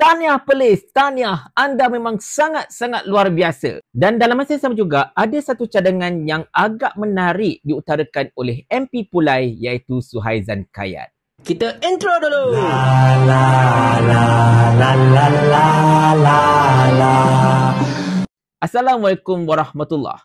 Tahniah Perlis, tahniah, anda memang sangat-sangat luar biasa. Dan dalam masa yang sama juga, ada satu cadangan yang agak menarik diutarakan oleh MP Pulai iaitu Suhaizan Kayat. Kita intro dulu. La la la la la la la la. Assalamualaikum warahmatullahi.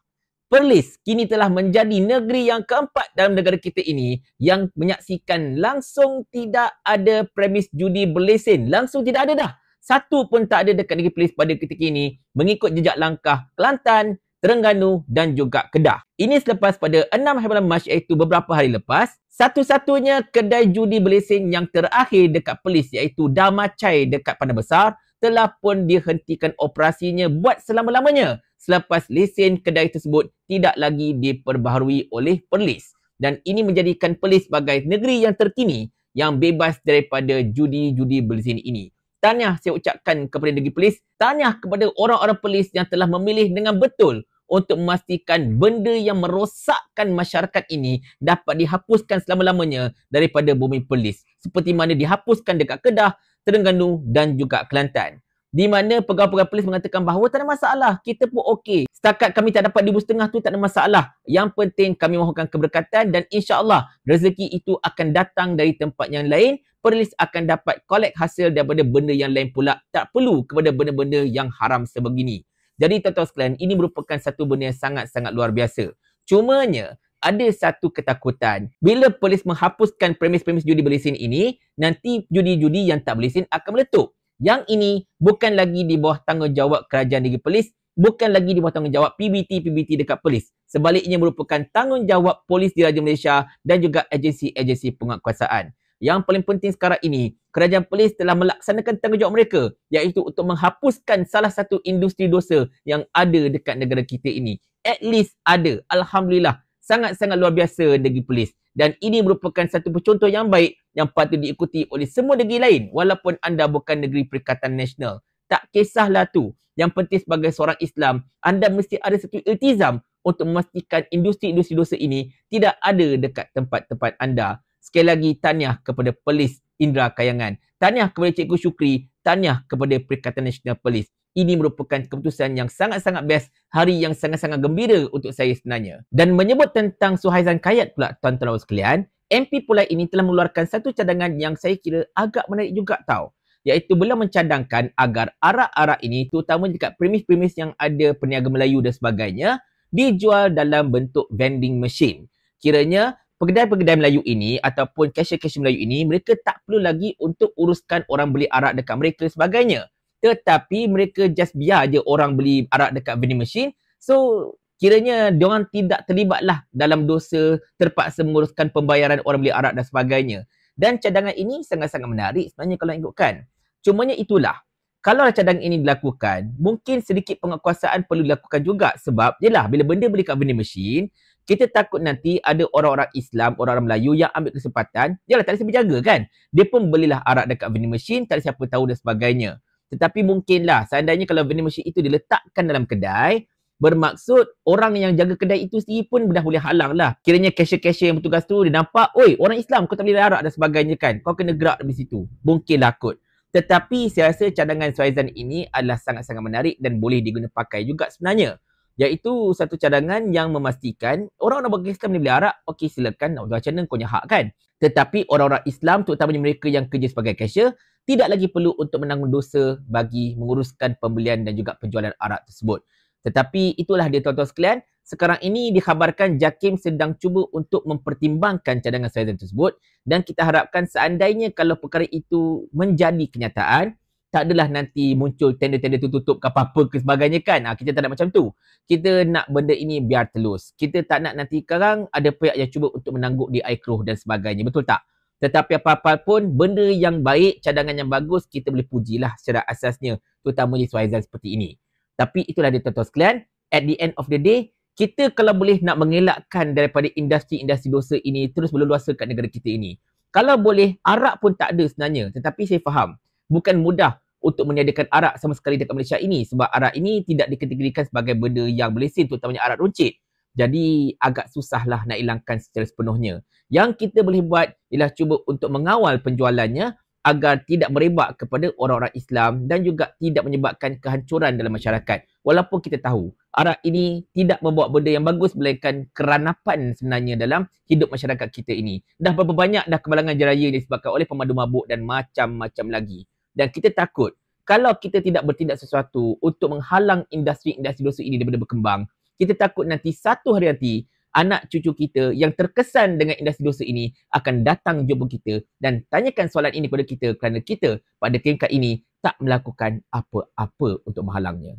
Perlis kini telah menjadi negeri yang keempat dalam negara kita ini yang menyaksikan langsung tidak ada premis judi berlesen. Langsung tidak ada dah. Satu pun tak ada dekat negeri Perlis pada ketika ini mengikut jejak langkah Kelantan, Terengganu dan juga Kedah. Ini selepas pada 6 hari bulan Mac iaitu beberapa hari lepas, satu-satunya kedai judi berlesen yang terakhir dekat Perlis iaitu Damacai dekat Padang Besar telah pun dihentikan operasinya buat selama-lamanya selepas lesen kedai tersebut tidak lagi diperbaharui oleh Perlis. Dan ini menjadikan Perlis sebagai negeri yang terkini yang bebas daripada judi-judi berlesen ini. Tahniah saya ucapkan kepada negeri Perlis, tahniah kepada orang-orang Perlis yang telah memilih dengan betul untuk memastikan benda yang merosakkan masyarakat ini dapat dihapuskan selama-lamanya daripada bumi Perlis. Seperti mana dihapuskan dekat Kedah, Terengganu dan juga Kelantan. Di mana pegawai-pegawai Perlis mengatakan bahawa tak ada masalah, kita pun okey. Setakat kami tak dapat RM1,500 tu tak ada masalah. Yang penting kami mohonkan keberkatan dan insya-Allah rezeki itu akan datang dari tempat yang lain. Perlis akan dapat kolek hasil daripada benda yang lain pula. Tak perlu kepada benda-benda yang haram sebegini. Jadi tuan-tuan sekalian, ini merupakan satu benda yang sangat-sangat luar biasa. Cumanya, ada satu ketakutan. Bila Perlis menghapuskan premis-premis judi berlesen ini, nanti judi-judi yang tak berlesen akan meletup. Yang ini bukan lagi di bawah tanggungjawab kerajaan negeri Perlis, bukan lagi di bawah tanggungjawab PBT dekat Perlis. Sebaliknya merupakan tanggungjawab Polis Diraja Malaysia dan juga agensi-agensi penguatkuasaan. Yang paling penting sekarang ini, kerajaan Perlis telah melaksanakan tanggungjawab mereka iaitu untuk menghapuskan salah satu industri dosa yang ada dekat negara kita ini. At least ada. Alhamdulillah. Sangat-sangat luar biasa negeri Perlis. Dan ini merupakan satu contoh yang baik yang patut diikuti oleh semua negeri lain walaupun anda bukan negeri Perikatan Nasional. Tak kisahlah tu. Yang penting sebagai seorang Islam, anda mesti ada satu iltizam untuk memastikan industri-industri dosa ini tidak ada dekat tempat-tempat anda. Sekali lagi, tahniah kepada Perlis Indra Kayangan. Tahniah kepada Cikgu Syukri. Tahniah kepada Perikatan Nasional Perlis. Ini merupakan keputusan yang sangat-sangat best. Hari yang sangat-sangat gembira untuk saya sebenarnya. Dan menyebut tentang Suhaizan Kayat pula tuan-tuan sekalian, MP Pulai ini telah mengeluarkan satu cadangan yang saya kira agak menarik juga tau. Iaitu beliau mencadangkan agar arak-arak ini, terutama dekat premis-premis yang ada peniaga Melayu dan sebagainya, dijual dalam bentuk vending machine. Kiranya, kedai-kedai Melayu ini ataupun cashier-cashier Melayu ini, mereka tak perlu lagi untuk uruskan orang beli arak dekat mereka sebagainya. Tetapi mereka just biar je orang beli arak dekat vending machine. So, kiranya diorang tidak terlibatlah dalam dosa terpaksa menguruskan pembayaran orang beli arak dan sebagainya. Dan cadangan ini sangat-sangat menarik sebenarnya kalau ikutkan. Cumanya itulah. Kalau cadangan ini dilakukan, mungkin sedikit penguatkuasaan perlu dilakukan juga. Sebab, yelah, bila benda beli kat vending machine, kita takut nanti ada orang-orang Islam, orang-orang Melayu yang ambil kesempatan. Yalah, tak ada siapa jaga kan. Dia pun belilah arak dekat vending machine, tak ada siapa tahu dan sebagainya. Tetapi mungkinlah seandainya kalau vending machine itu diletakkan dalam kedai, bermaksud orang yang jaga kedai itu sendiri pun dah boleh halang lah. Kiranya cashier-cashier yang bertugas tu dia nampak, oi orang Islam kau tak boleh arak dan sebagainya kan. Kau kena gerak dari situ. Mungkinlah kot. Tetapi saya rasa cadangan Suhaizan ini adalah sangat-sangat menarik dan boleh diguna pakai juga sebenarnya. Iaitu satu cadangan yang memastikan orang-orang bagi Islam ni beli arak, okey silakan, nak macam mana kau punya hak kan. Tetapi orang-orang Islam, terutamanya mereka yang kerja sebagai cashier, tidak lagi perlu untuk menanggung dosa bagi menguruskan pembelian dan juga penjualan arak tersebut. Tetapi itulah dia tuan-tuan sekalian. Sekarang ini dikhabarkan JAKIM sedang cuba untuk mempertimbangkan cadangan Suhaizan tersebut. Dan kita harapkan seandainya kalau perkara itu menjadi kenyataan, tak adalah nanti muncul tender-tender tutup ke apa-apa ke sebagainya kan. Kita tak nak macam tu. Kita nak benda ini biar telus. Kita tak nak nanti sekarang ada pihak yang cuba untuk menangguk di air keruh dan sebagainya. Betul tak? Tetapi apa-apa pun, benda yang baik, cadangan yang bagus, kita boleh pujilah secara asasnya. Terutamanya Suhaizan seperti ini. Tapi itulah dia tuan-tuan sekalian. At the end of the day, kita kalau boleh nak mengelakkan daripada industri-industri dosa ini terus berleluasa kat negara kita ini. Kalau boleh, arak pun tak ada sebenarnya. Tetapi saya faham. Bukan mudah untuk menyediakan arak sama sekali dekat Malaysia ini. Sebab arak ini tidak dikategorikan sebagai benda yang berlesen, terutamanya arak runcit. Jadi agak susahlah nak hilangkan secara sepenuhnya. Yang kita boleh buat ialah cuba untuk mengawal penjualannya agar tidak merebak kepada orang-orang Islam dan juga tidak menyebabkan kehancuran dalam masyarakat. Walaupun kita tahu arak ini tidak membawa benda yang bagus melainkan keranapan sebenarnya dalam hidup masyarakat kita ini. Dah berapa banyak dah kemalangan jenayah disebabkan oleh pemandu mabuk dan macam-macam lagi. Dan kita takut kalau kita tidak bertindak sesuatu untuk menghalang industri-industri dosa ini daripada berkembang, kita takut nanti satu hari nanti anak cucu kita yang terkesan dengan industri dosa ini akan datang jumpa kita dan tanyakan soalan ini kepada kita kerana kita pada tingkat ini tak melakukan apa-apa untuk menghalangnya.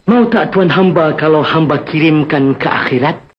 Mau tak Tuan hamba kalau hamba kirimkan ke akhirat?